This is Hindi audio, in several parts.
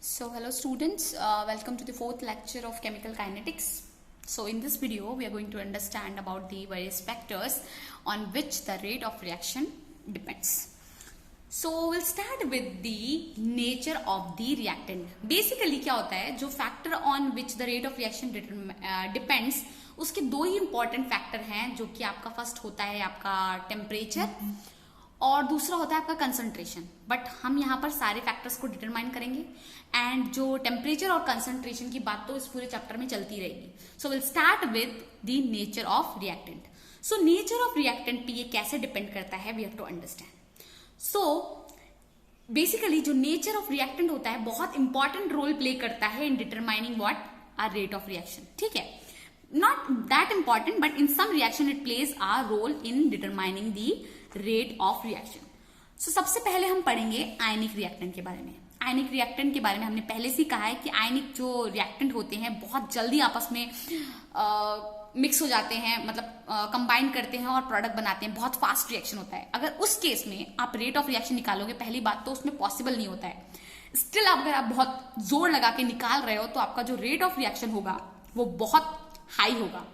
So hello students, welcome to the fourth lecture of chemical kinetics. So in this video we are going to understand about the various factors on which the rate of reaction depends. So we'll start with the nature of the reactant. Basically क्या होता है, जो factor on which the rate of reaction depends, उसके दो ही important factor हैं, जो कि आपका first होता है आपका temperature और दूसरा होता है आपका कंसंट्रेशन. बट हम यहाँ पर सारे फैक्टर्स को डिटरमाइन करेंगे एंड जो टेम्परेचर और कंसंट्रेशन की बात तो इस पूरे चैप्टर में चलती रहेगी. So will start with the nature of reactant. So nature of reactant पे ये कैसे डिपेंड करता है, we have to understand. So basically जो नेचर ऑफ रिएक्टेंट होता है बहुत इंपॉर्टेंट रोल प्ले करता है in determining what are rate of reaction. ठीक है, not that important but in some reaction it plays a role in determining the rate of reaction. So सबसे पहले हम पढ़ेंगे आयनिक रिएक्टेंट के बारे में. आयनिक रिएक्टेंट के बारे में हमने पहले से कहा है कि आयनिक जो रिएक्टेंट होते हैं बहुत जल्दी आपस में मिक्स हो जाते हैं, मतलब कंबाइन करते हैं और प्रोडक्ट बनाते हैं. बहुत फास्ट रिएक्शन होता है. अगर उस केस में आप रेट ऑफ रिएक्शन निकालोगे, पहली बात तो उसमें पॉसिबल नहीं होता है. स्टिल अगर आप बहुत जोर लगा के निकाल रहे हो तो आपका जो रेट ऑफ रिएक्शन होगा वो बहुत हाई होगा.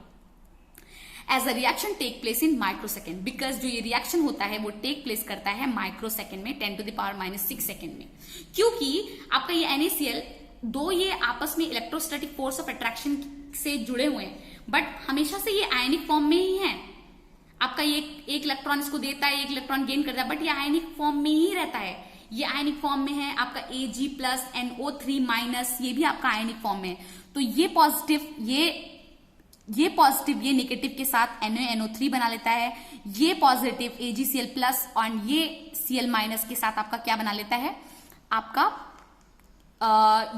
As a reaction take place in microsecond, because जो ये रिएक्शन होता है वो टेक प्लेस करता है माइक्रोसेकेंड में, 10⁻⁻⁶ सेकेंड में. क्योंकि आपका ये NaCl दो ये आपस में इलेक्ट्रोस्टैटिक फोर्स ऑफ अट्रैक्शन से जुड़े हुए हैं, बट हमेशा से ये आयनिक फॉर्म में ही है. आपका ये एक इलेक्ट्रॉन इसको देता है, एक इलेक्ट्रॉन गेन करता है, बट ये आयनिक फॉर्म में ही रहता है. ये आयनिक फॉर्म में है. आपका Ag+NO3- ये भी आपका आयनिक फॉर्म में है. तो ये पॉजिटिव ये पॉजिटिव ये नेगेटिव के साथ NaNO3 बना लेता है. ये पॉजिटिव AgCl+ और ये Cl- के साथ आपका क्या बना लेता है, आपका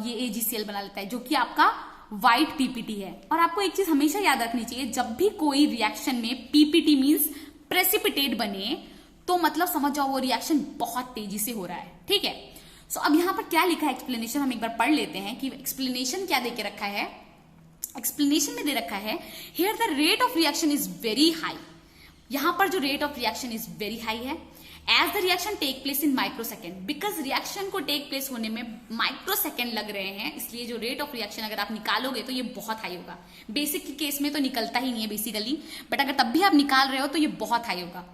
ये AgCl बना लेता है, जो कि आपका व्हाइट PPT है. और आपको एक चीज हमेशा याद रखनी चाहिए, जब भी कोई रिएक्शन में PPT मींस प्रेसिपिटेट बने तो मतलब समझ जाओ वो रिएक्शन बहुत तेजी से हो रहा है. ठीक है. सो अब यहां पर क्या लिखा है एक्सप्लेनेशन, हम एक बार पढ़ लेते हैं कि एक्सप्लेनेशन क्या देके रखा है. एक्सप्लेनेशन में दे रखा है, here the rate of reaction is very high. यहां पर जो rate of reaction is very high है as the reaction take place in microsecond, because reaction को टेक प्लेस होने में माइक्रोसेकेंड लग रहे हैं, इसलिए जो रेट ऑफ रिएक्शन अगर आप निकालोगे तो ये बहुत हाई होगा. बेसिक के केस में तो निकलता ही नहीं है बेसिकली, बट अगर तब भी आप निकाल रहे हो तो ये बहुत हाई होगा.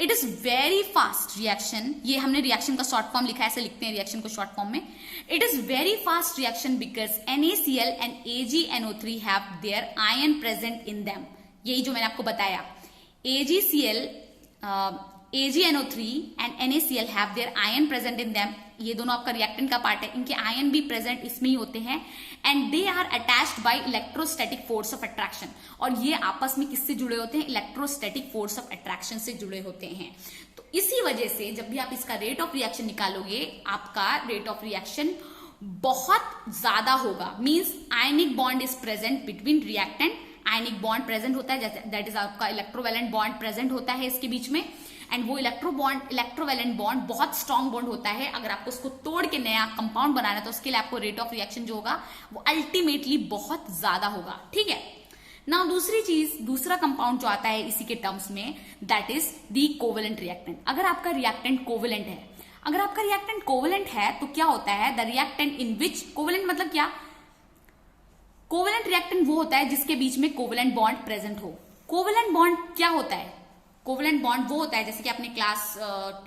It is very fast reaction. ये हमने रिएक्शन का शॉर्ट फॉर्म लिखा है, ऐसे लिखते हैं रिएक्शन को शॉर्ट फॉर्म में. It is very fast reaction because NaCl and AgNO3 have their ion present in them. यही जो मैंने आपको बताया, AgNO3 and NaCl have their ion present in them. ये दोनों आपका रिएक्टेंट का पार्ट है, इनके आयन भी प्रेजेंट इसमें ही होते हैं. And they are attached by electrostatic force of attraction. और ये आपस में किससे जुड़े होते हैं, इलेक्ट्रोस्टैटिक फोर्स ऑफ अट्रैक्शन से जुड़े होते हैं. तो इसी वजह से जब भी आप इसका रेट ऑफ रिएक्शन निकालोगे, आपका रेट ऑफ रिएक्शन बहुत ज्यादा होगा. Means ionic bond is present between reactant, ionic bond present होता है, दैट इज आपका इलेक्ट्रोवैलेंट बॉन्ड प्रेजेंट होता है इसके बीच में. एंड वो इलेक्ट्रोवैलेंट बॉन्ड बहुत स्ट्रॉन्ग बॉन्ड होता है. अगर आपको उसको तोड़ के नया कंपाउंड बनाना है तो उसके लिए आपको रेट ऑफ रिएक्शन जो होगा वो अल्टीमेटली बहुत ज्यादा होगा. ठीक है. नाउ दूसरी चीज, दूसरा कंपाउंड जो आता है इसी के टर्म्स में, that is the covalent reactant. अगर आपका रिएक्टेंट कोवेलेंट है, अगर आपका रिएक्टेंट कोवेलेंट है तो क्या होता है, the reactant in which covalent मतलब क्या, कोवेलेंट रिएक्टेंट वो होता है जिसके बीच में कोवेलेंट बॉन्ड प्रेजेंट हो. कोवेलेंट बॉन्ड क्या होता है, कोवेलेंट बॉन्ड वो होता है, जैसे कि आपने क्लास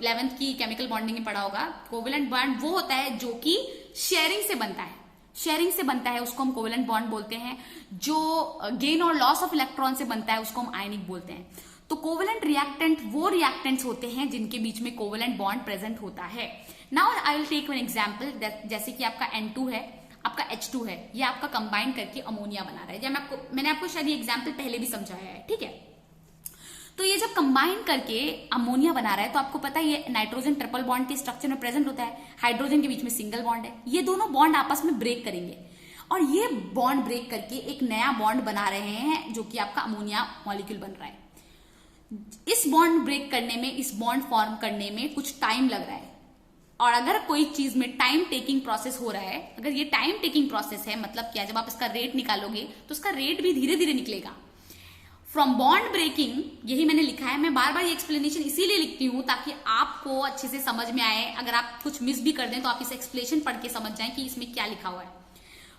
11th की केमिकल बॉन्डिंग में पढ़ा होगा, कोवेलेंट बॉन्ड वो होता है जो कि शेयरिंग से बनता है. शेयरिंग से बनता है उसको हम कोवेलेंट बॉन्ड बोलते हैं. जो गेन और लॉस ऑफ इलेक्ट्रॉन से बनता है उसको हम आयनिक बोलते हैं. तो कोवेलेंट रिएक्टेंट वो रिएक्टेंट्स होते हैं जिनके बीच में कोवेलेंट बॉन्ड प्रेजेंट होता है. Now I will take one example, जैसे कि आपका N2 है, आपका H2 है, ये आपका कंबाइन करके अमोनिया बना रहा है. जब मैंने आपको शायद ये एग्जाम्पल पहले भी समझाया है. ठीक है. तो ये जब कंबाइन करके अमोनिया बना रहा है तो आपको पता है ये नाइट्रोजन ट्रिपल बॉन्ड के स्ट्रक्चर में प्रेजेंट होता है. हाइड्रोजन के बीच में सिंगल बॉन्ड है. ये दोनों बॉन्ड आपस में ब्रेक करेंगे और ये बॉन्ड ब्रेक करके एक नया बॉन्ड बना रहे हैं जो कि आपका अमोनिया मॉलिक्यूल बन रहा है. इस बॉन्ड ब्रेक करने में, इस बॉन्ड फॉर्म करने में कुछ टाइम लग रहा है. और अगर कोई चीज में टाइम टेकिंग प्रोसेस हो रहा है, अगर ये टाइम टेकिंग प्रोसेस है, मतलब क्या, जब आप इसका रेट निकालोगे तो उसका रेट भी धीरे धीरे निकलेगा. फ्रॉम बॉन्ड ब्रेकिंग, यही मैंने लिखा है, मैं बार बार ये एक्सप्लेनेशन इसीलिए लिखती हूं ताकि आपको अच्छे से समझ में आए। अगर आप कुछ मिस भी कर दें तो आप इस एक्सप्लेनेशन पढ़ के समझ जाएं कि इसमें क्या लिखा हुआ है।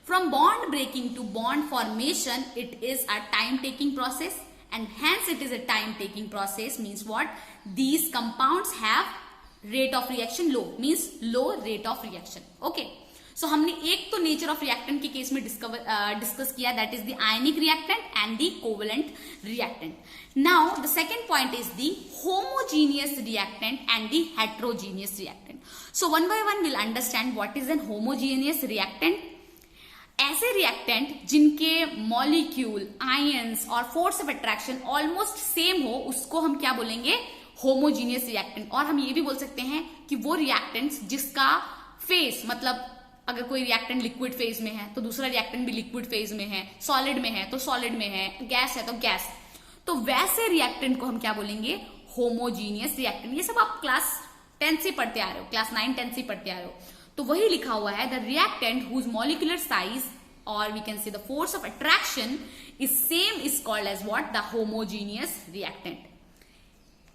From bond breaking to bond formation it is a time taking process and hence it is a time taking process means what, these compounds have rate of reaction low, means low rate of reaction. okay, so हमने एक तो नेचर ऑफ रिएक्टेंट के केस में डिस्कस किया, that is the ionic reactant and the covalent reactant. Now the second point is the homogeneous reactant and the heterogeneous reactant. So one by one will understand what is an homogeneous reactant. ऐसे रिएक्टेंट जिनके मॉलिक्यूल, आयंस और force of attraction almost same हो, उसको हम क्या बोलेंगे, होमोजीनियस रिएक्टेंट। और हम ये भी बोल सकते हैं कि वो रिएक्टेंट्स जिसका फेस, मतलब अगर कोई रिएक्टेंट लिक्विड फेज में है तो दूसरा रिएक्टेंट भी लिक्विड फेज में है, सॉलिड में है तो सॉलिड में है, गैस है तो गैस, तो वैसे रिएक्टेंट को हम क्या बोलेंगे, होमोजीनियस रिएक्टेंट। ये सब आप क्लास 10 से पढ़ते आ रहे हो, क्लास 9, 10 से पढ़ते आ रहे हो। तो वही लिखा हुआ है, the reactant whose molecular size और we can say the force of attraction is same is called as what, the homogeneous reactant.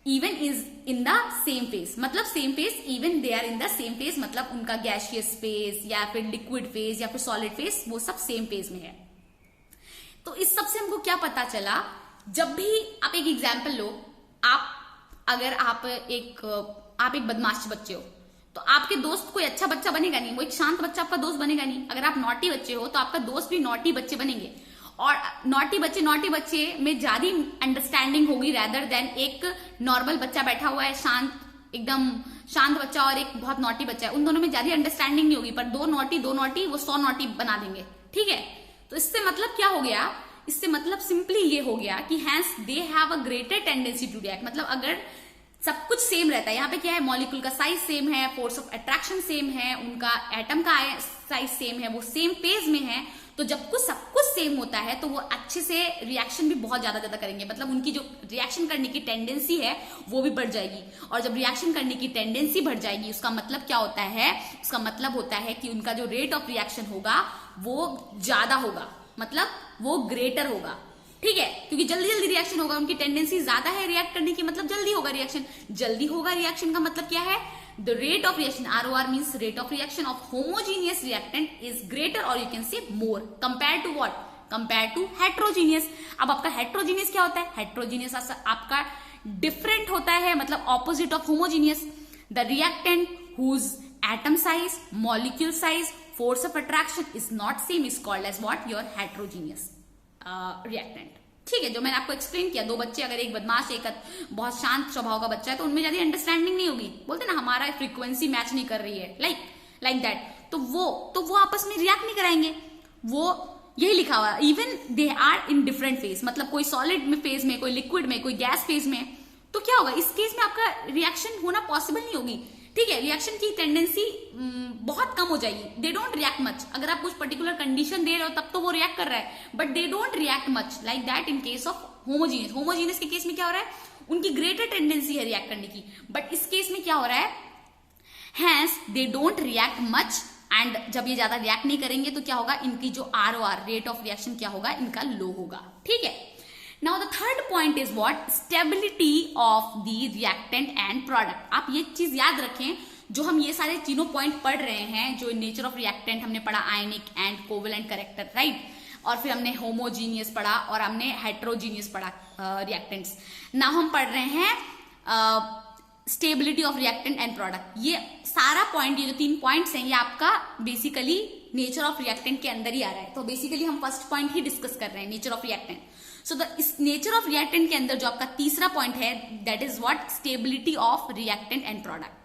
Even is in the same phase, मतलब same phase, even they are in the same phase, मतलब उनका गैसियस फेज या फिर लिक्विड फेज या फिर सॉलिड फेज, वो सब सेम फेज में है। तो इस सब से हमको क्या पता चला, जब भी आप एक एग्जाम्पल लो, अगर आप एक बदमाश बच्चे हो तो आपके दोस्त कोई अच्छा बच्चा बनेगा नहीं, वो एक शांत बच्चा आपका दोस्त बनेगा नहीं। अगर आप नॉटी बच्चे हो तो आपका दोस्त भी नॉटी बच्चे बनेंगे, और नॉटी बच्चे में ज्यादा अंडरस्टैंडिंग होगी रैदर देन एक नॉर्मल बच्चा बैठा हुआ है, एकदम शांत बच्चा और एक बहुत नॉटी बच्चा है, उन दोनों में ज्यादा अंडरस्टैंडिंग नहीं होगी। पर दो नॉटी वो 100 नॉटी बना देंगे, ठीक है। तो इससे मतलब क्या हो गया, इससे मतलब सिंपली ये हो गया कि hence they have a greater tendency to react. मतलब अगर सब कुछ सेम रहता है, यहाँ पे क्या है, मॉलिक्यूल का साइज सेम है, फोर्स ऑफ अट्रैक्शन सेम है, उनका एटम का साइज सेम है, वो सेम फेज में है, तो जब कुछ सब कुछ सेम होता है तो वो अच्छे से रिएक्शन भी बहुत ज्यादा करेंगे। मतलब उनकी जो रिएक्शन करने की टेंडेंसी है वो भी बढ़ जाएगी, और जब रिएक्शन करने की टेंडेंसी बढ़ जाएगी उसका मतलब क्या होता है, उसका मतलब होता है कि उनका जो रेट ऑफ रिएक्शन होगा वो ज्यादा होगा, मतलब वो ग्रेटर होगा, ठीक है। क्योंकि जल्दी जल्दी रिएक्शन होगा, उनकी टेंडेंसी ज्यादा है रिएक्ट करने की, मतलब जल्दी होगा रिएक्शन। जल्दी होगा रिएक्शन का मतलब क्या है, the rate of reaction, ROR means rate of reaction of homogeneous reactant is greater और you can say more compare to what, compare to heterogeneous. अब आपका हेट्रोजीनियस क्या होता है, हेट्रोजीनियस आपका डिफरेंट होता है, मतलब opposite of homogeneous. The reactant whose atom size, molecule size, force of attraction is not same is called as what, your heterogeneous reactant, ठीक है। जो मैंने आपको एक्सप्लेन किया, दो बच्चे, अगर एक बदमाश एक बहुत शांत स्वभाव का बच्चा है तो उनमें ज्यादा अंडरस्टैंडिंग नहीं होगी, बोलते ना हमारा फ्रीक्वेंसी मैच नहीं कर रही है, लाइक दैट, तो वो आपस में रिएक्ट नहीं कराएंगे। वो यही लिखा हुआ, even they are in different phase, मतलब कोई सॉलिड में फेज में, कोई लिक्विड में, कोई गैस फेज में, तो क्या होगा, इस केस में आपका रिएक्शन होना पॉसिबल नहीं होगी, ठीक है। रिएक्शन की टेंडेंसी बहुत कम हो जाएगी, दे डोंट रिएक्ट मच। अगर आप कुछ पर्टिकुलर कंडीशन दे रहे हो तब तो वो रिएक्ट कर रहा है, but they don't react much like that in case of homogeneous. Homogeneous के केस में क्या हो रहा है, उनकी ग्रेटर टेंडेंसी है रिएक्ट करने की, बट इस केस में क्या हो रहा है, hence they don't react much, and जब ये ज्यादा रिएक्ट नहीं करेंगे तो क्या होगा, इनकी जो ROR रेट ऑफ रिएक्शन क्या होगा, इनका लो होगा, ठीक है। Now the third point is what, stability of the reactant and product. आप ये चीज याद रखें, जो हम ये सारे तीनों पॉइंट पढ़ रहे हैं, जो नेचर ऑफ रिएक्टेंट हमने पढ़ा, आयनिक एंड कोवेलेंट कैरेक्टर, राइट, और फिर हमने होमोजीनियस पढ़ा और हमने हेट्रोजीनियस पढ़ा रिएक्टेंट्स। नाउ हम पढ़ रहे हैं stability of reactant and product. ये सारा पॉइंट, ये जो 3 पॉइंट्स हैं, ये आपका बेसिकली नेचर ऑफ रिएक्टेंट के अंदर ही आ रहा है। तो बेसिकली हम फर्स्ट पॉइंट ही डिस्कस कर रहे हैं, नेचर ऑफ रिएक्टेंट। सो इस नेचर ऑफ रिएक्टेंट के अंदर जो आपका तीसरा पॉइंट है, that is what, stability of reactant and product.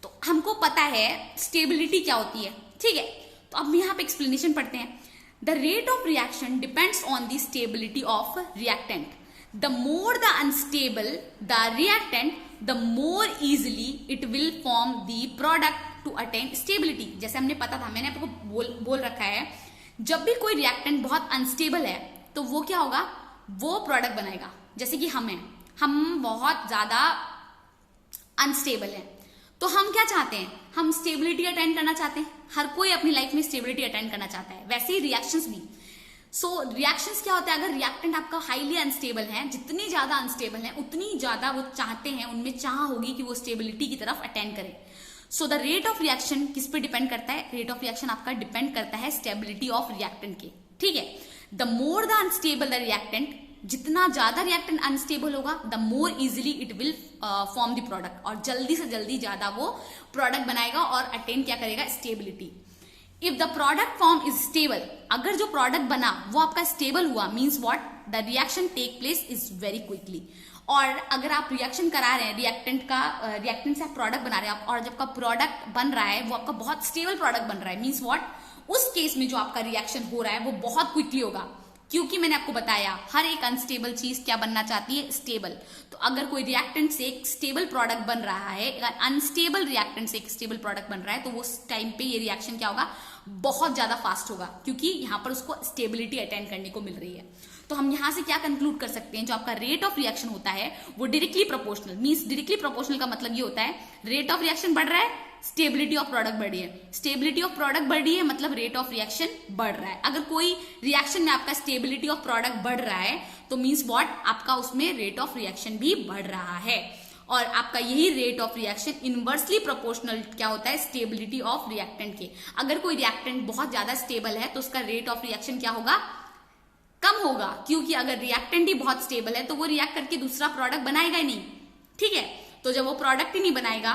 तो हमको पता है स्टेबिलिटी क्या होती है, ठीक है। तो अब यहाँ पे एक्सप्लेनेशन पढ़ते हैं। The rate of reaction depends on the stability of reactant. The more the unstable the reactant, the more easily it will form the product to attain stability. जैसे हमने पता था, मैंने आपको बोल रखा है, जब भी कोई रिएक्टेंट बहुत अनस्टेबल है तो वो क्या होगा, वो प्रोडक्ट बनाएगा। जैसे कि हम बहुत ज्यादा अनस्टेबल हैं, तो हम क्या चाहते हैं, हम स्टेबिलिटी अटेंड करना चाहते हैं। हर कोई अपनी लाइफ में स्टेबिलिटी अटेंड करना चाहता है, वैसे ही रिएक्शंस भी। सो रिएक्शंस क्या होता है, अगर रिएक्टेंट आपका हाईली अनस्टेबल है, जितनी ज्यादा अनस्टेबल है उतनी ज्यादा वो चाहते हैं, उनमें चाह होगी कि वो स्टेबिलिटी की तरफ अटेंड करें। So the rate of reaction किस पे डिपेंड करता है, रेट ऑफ रिएक्शन आपका डिपेंड करता है स्टेबिलिटी ऑफ रिएक्टेंट के, ठीक है। The more the unstable the reactant, जितना ज्यादा रिएक्टेंट अनस्टेबल होगा the more easily it will form the product, और जल्दी से जल्दी ज्यादा वो प्रोडक्ट बनाएगा और अटेन क्या करेगा, stability. If the product form is stable, अगर जो प्रोडक्ट बना वो आपका स्टेबल हुआ, means what, the reaction take place is very quickly. और अगर आप रिएक्शन करा रहे हैं रिएक्टेंट से आप प्रोडक्ट बना रहे हैं और जब आपका प्रोडक्ट बन रहा है वो आपका बहुत स्टेबल प्रोडक्ट बन रहा है, मीन्स व्हाट, उस केस में जो आपका रिएक्शन हो रहा है वो बहुत क्विकली होगा, क्योंकि मैंने आपको बताया हर एक अनस्टेबल चीज क्या बनना चाहती है, स्टेबल। तो अगर कोई रिएक्टेंट से एक स्टेबल प्रोडक्ट बन रहा है, अगर अनस्टेबल रिएक्टेंट से एक स्टेबल प्रोडक्ट बन रहा है, तो वो टाइम पे ये रिएक्शन क्या होगा, बहुत ज्यादा फास्ट होगा, क्योंकि यहां पर उसको स्टेबिलिटी अटेंड करने को मिल रही है। तो हम यहां से क्या कंक्लूड कर सकते हैं, जो आपका रेट ऑफ रिएक्शन होता है वो directly proportional, means directly proportional का मतलब ये होता है रेट ऑफ रिएक्शन बढ़ रहा है, स्टेबिलिटी ऑफ प्रोडक्ट बढ़ी है, स्टेबिलिटी ऑफ प्रोडक्ट बढ़ी है मतलब रेट ऑफ रिएक्शन बढ़ रहा है। अगर कोई रिएक्शन में आपका स्टेबिलिटी ऑफ प्रोडक्ट बढ़ रहा है तो मींस व्हाट, आपका उसमें रेट ऑफ रिएक्शन भी बढ़ रहा है, और आपका यही rate of reaction inversely proportional क्या होता है, स्टेबिलिटी ऑफ रिएक्टेंट के। अगर कोई रिएक्टेंट बहुत ज्यादा स्टेबल है तो उसका रेट ऑफ रिएक्शन क्या होगा, कम होगा, क्योंकि अगर रिएक्टेंट ही बहुत स्टेबल है तो वो रिएक्ट करके दूसरा प्रोडक्ट बनाएगा ही नहीं, ठीक है। तो जब वो प्रोडक्ट ही नहीं बनाएगा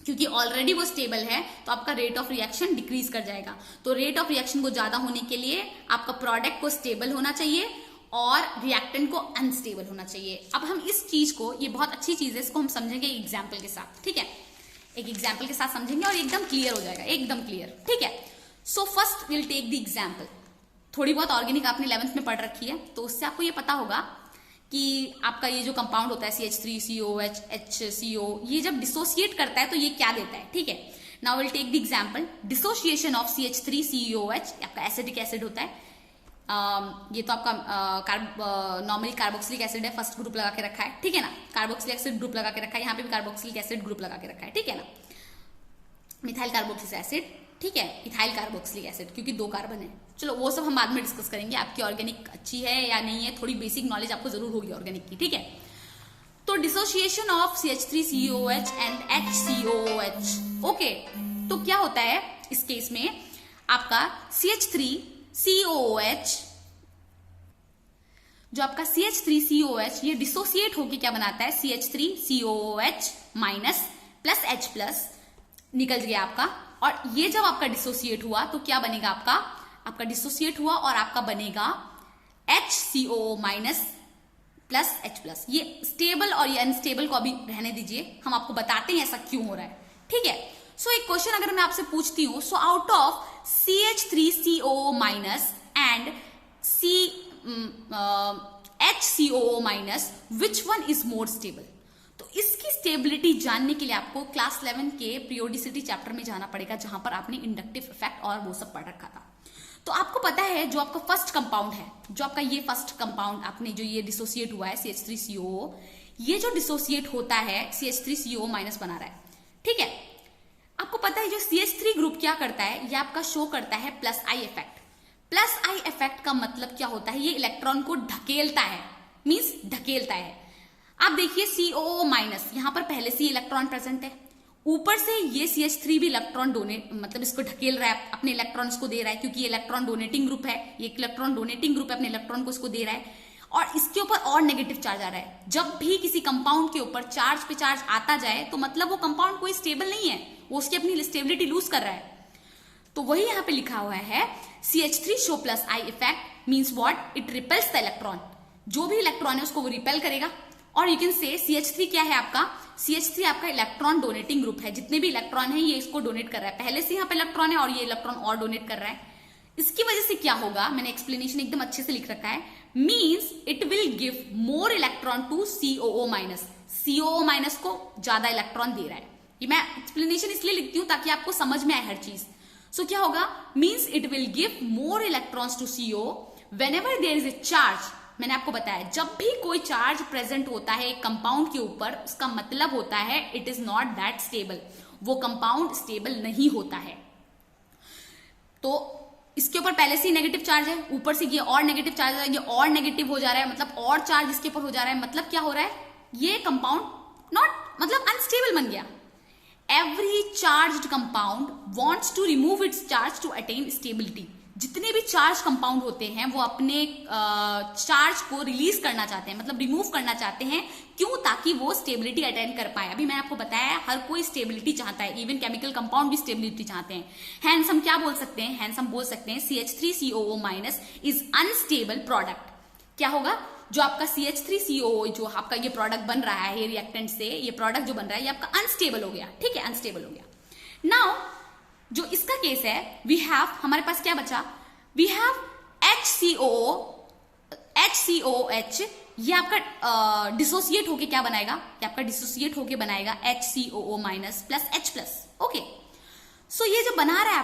क्योंकि ऑलरेडी वो स्टेबल है, तो आपका रेट ऑफ रिएक्शन डिक्रीज कर जाएगा। तो रेट ऑफ रिएक्शन को ज्यादा होने के लिए आपका प्रोडक्ट को स्टेबल होना चाहिए और रिएक्टेंट को अनस्टेबल होना चाहिए। अब हम इस चीज को, ये बहुत अच्छी चीज है, इसको हम समझेंगे एग्जाम्पल के साथ, ठीक है। एक एग्जाम्पल के साथ समझेंगे और एकदम क्लियर हो जाएगा, एकदम क्लियर, ठीक है। So first will take the example. थोड़ी बहुत ऑर्गेनिक आपने 11th में पढ़ रखी है, तो उससे आपको ये पता होगा कि आपका ये जो कंपाउंड होता है CH3COOH HCO, ये जब डिसोसिएट करता है तो ये क्या देता है, ठीक है। Now will take the example, dissociation of CH3COOH, आपका एसिडिक एसिड होता है। ये तो आपका नॉर्मली कार्बोक्सिलिक एसिड है, फर्स्ट ग्रुप लगा के रखा है, ठीक है ना। कार्बोक्सिलिक एसिड ग्रुप लगा के रखा है, यहाँ पे भी कार्बोक्सिलिक एसिड ग्रुप लगा के रखा है, ठीक है ना। मिथाइल कार्बोक्सिलिक एसिड, ठीक है, इथाइल कार्बोक्सिलिक एसिड, क्योंकि 2 कार्बन है। चलो वो सब हम बाद में डिस्कस करेंगे, आपकी ऑर्गेनिक अच्छी है या नहीं है, थोड़ी बेसिक नॉलेज आपको जरूर होगी ऑर्गेनिक की, ठीक है। तो dissociation of CH3COOH and HCOOH, okay. तो क्या होता है इस केस में, आपका CH3COOH, जो आपका CH3COOH ये डिसोसिएट होके क्या बनाता है, CH3COOH minus plus H plus निकल गया आपका, और ये जब आपका डिसोसिएट हुआ तो क्या बनेगा, आपका डिसोसिएट हुआ और आपका बनेगा HCO minus plus H plus. ये स्टेबल और ये अनस्टेबल को अभी रहने दीजिए, हम आपको बताते हैं ऐसा क्यों हो रहा है, ठीक है। सो एक क्वेश्चन अगर मैं आपसे पूछती हूं, so out of CH3CO minus and HCO minus which one is more stable, तो इसकी स्टेबिलिटी जानने के लिए आपको क्लास 11 के पीरियोडिसिटी चैप्टर में जाना पड़ेगा, जहां पर आपने इंडक्टिव इफेक्ट और वो सब पढ़ रखा था। तो आपको पता है जो आपका फर्स्ट कंपाउंड है, जो आपका ये फर्स्ट कंपाउंड आपने जो ये डिसोसिएट हुआ है CH3CO, ये जो डिसोसिएट होता है CH3CO माइनस बना रहा है, ठीक है। आपको पता है जो CH3 ग्रुप क्या करता है, ये आपका शो करता है plus I effect. Plus I effect का मतलब क्या होता है, ये इलेक्ट्रॉन को ढकेलता है, मींस ढकेलता है। आप देखिए COO माइनस, यहां पर पहले से इलेक्ट्रॉन प्रेजेंट है, ऊपर से ये CH3 भी इलेक्ट्रॉन डोनेट, मतलब इसको ढकेल रहा है, अपने इलेक्ट्रॉन्स को दे रहा है, क्योंकि ये इलेक्ट्रॉन डोनेटिंग ग्रुप है, ये इलेक्ट्रॉन डोनेटिंग ग्रुप है, अपने इलेक्ट्रॉन को इसको दे रहा है, और इसके ऊपर और नेगेटिव चार्ज आ रहा है। जब भी किसी कंपाउंड के ऊपर चार्ज पे चार्ज आता जाए तो मतलब वो कंपाउंड कोई स्टेबल नहीं है, वो उसकी अपनी स्टेबिलिटी लूज कर रहा है। तो वही यहां पे लिखा हुआ है CH3 show plus I effect means what, it repels the electron, जो भी इलेक्ट्रॉन है उसको वो रिपेल करेगा। और यू कैन से CH3 क्या है आपका, CH3 आपका इलेक्ट्रॉन डोनेटिंग ग्रुप है, जितने भी इलेक्ट्रॉन है ये इसको डोनेट कर रहा है, पहले से यहाँ पे इलेक्ट्रॉन है और ये इलेक्ट्रॉन और डोनेट कर रहा है। इसकी वजह से क्या होगा, मैंने एक्सप्लेनेशन एकदम अच्छे से लिख रखा है, means it will give more electron to COO minus, COO minus को ज्यादा इलेक्ट्रॉन दे रहा है। ये मैं एक्सप्लेनेशन इसलिए लिखती हूं ताकि आपको समझ में आए हर चीज। सो क्या होगा, means it will give more electrons to CO whenever there is a charge. मैंने आपको बताया जब भी कोई चार्ज प्रेजेंट होता है एक कंपाउंड के ऊपर, उसका मतलब होता है it is not that stable, वो कंपाउंड स्टेबल नहीं होता है। तो इसके ऊपर पहले से ही नेगेटिव चार्ज है, ऊपर से ये और नेगेटिव चार्ज है, ये और नेगेटिव हो जा रहा है, मतलब और चार्ज इसके ऊपर हो जा रहा है, मतलब क्या हो रहा है, ये कंपाउंड नॉट मतलब अनस्टेबल बन गया। Every charged compound wants to remove its charge to attain stability. जितने भी चार्ज कंपाउंड होते हैं वो अपने चार्ज को रिलीज करना चाहते हैं, मतलब रिमूव करना चाहते हैं। क्यों? ताकि वो स्टेबिलिटी अटेन कर पाए। अभी मैं आपको बताया हर कोई स्टेबिलिटी चाहता है, इवन केमिकल कंपाउंड भी स्टेबिलिटी चाहते हैं। हैंस हम क्या बोल सकते हैं? हैंस हम बोल सकते हैं CH3COO- इज अनस्टेबल प्रोडक्ट। क्या होगा? जो आपका CH3COO जो आपका ये प्रोडक्ट बन रहा है, रिएक्टेंट से ये प्रोडक्ट जो बन रहा है, ये आपका अनस्टेबल हो गया। ठीक है, अनस्टेबल हो गया। नाउ जो इसका केस है, वी हैव, हमारे पास क्या बचा? वी हैव HCOOH, ये आपका डिसोसिएट होके क्या बनाएगा? ये आपका डिसोसिएट होके बनाएगा HCOO- प्लस H+। ओके, सो ये जो बना रहा है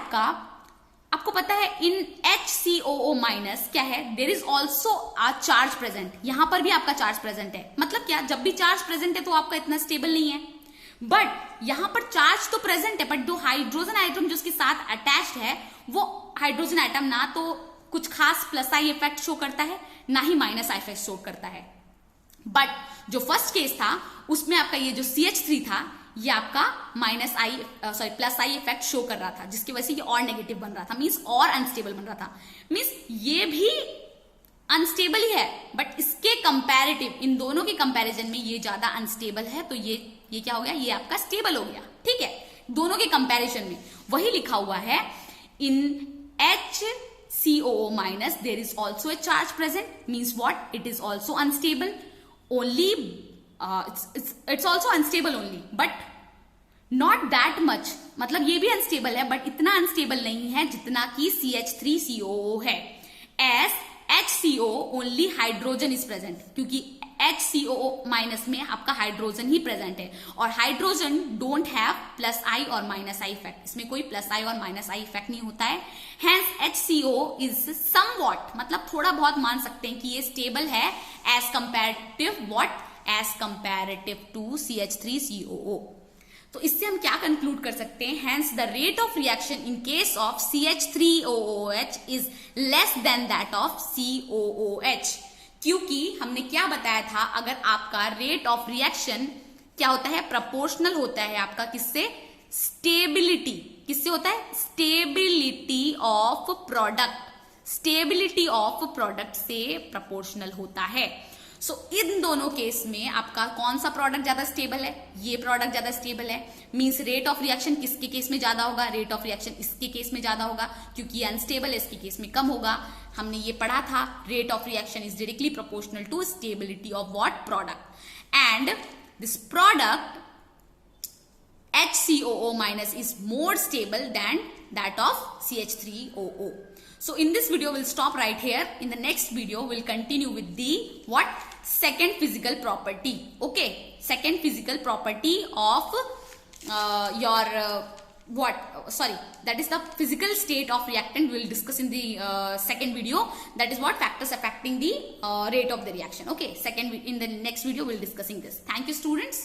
आपको पता है इन HCOO- क्या है? There is also a charge present. यहां पर भी आपका चार्ज प्रेजेंट है। मतलब क्या? जब भी चार्ज प्रेजेंट है तो आपका इतना स्टेबल नहीं है, बट यहां पर चार्ज तो प्रेजेंट है, बट जो हाइड्रोजन आइटम जो उसके साथ अटैच्ड है, वो हाइड्रोजन आइटम ना तो कुछ खास प्लस आई इफेक्ट शो करता है, ना ही माइनस आई इफेक्ट शो करता है। बट जो फर्स्ट केस था उसमें आपका ये जो CH3 था, ये आपका प्लस आई इफेक्ट शो कर रहा था, जिसकी वजह से ये और नेगेटिव बन रहा था, मींस और अनस्टेबल बन रहा था। मींस ये भी अनस्टेबल ही है, बट इसके कंपैरेटिव, इन दोनों के कंपैरिजन में ये ज्यादा अनस्टेबल है, तो ये क्या हो गया? ये आपका स्टेबल हो गया। ठीक है, दोनों के कंपैरिजन में वही लिखा हुआ है इन HCOO- there is also a charge present, means what? It is also unstable only, it's also unstable only, but not that much। मतलब ये भी अनस्टेबल है, बट इतना अनस्टेबल नहीं है जितना कि CH3COO है। as HCO only hydrogen is present, क्योंकि HCOO- में आपका हाइड्रोजन ही प्रेजेंट है, और हाइड्रोजन डोंट हैव प्लस आई और माइनस आई इफेक्ट। इसमें कोई प्लस आई और माइनस आई इफेक्ट नहीं होता है। हैंस HCO इज समवॉट, मतलब थोड़ा बहुत मान सकते हैं कि ये स्टेबल है as comparative what? As comparative to CH3COO। तो इससे हम क्या कंक्लूड कर सकते हैं? Hence the rate of reaction in case of CH3OOH is less than that of COOH। क्योंकि हमने क्या बताया था, अगर आपका रेट ऑफ रिएक्शन क्या होता है? प्रोपोर्शनल होता है आपका किससे? स्टेबिलिटी। किससे होता है? Stability of product. Stability of product से प्रोपोर्शनल होता है। सो इन दोनों केस में आपका कौन सा प्रोडक्ट ज्यादा स्टेबल है? ये प्रोडक्ट ज्यादा स्टेबल है। मींस रेट ऑफ रिएक्शन किसके केस में ज्यादा होगा? रेट ऑफ रिएक्शन इसके केस में ज्यादा होगा, क्योंकि ये अनस्टेबल है, इसके केस में कम होगा। हमने ये पढ़ा था, rate of reaction is directly proportional to stability of what? Product. And this product HCOO- is more stable than that of CH3OO. So in this video we'll stop right here. In the next video we'll continue with the what? Second physical property. Okay, second physical property of that is the physical state of reactant. We'll discuss in the second video. That is what factors affecting the rate of the reaction. Okay, in the next video we'll discussing this. Thank you, students.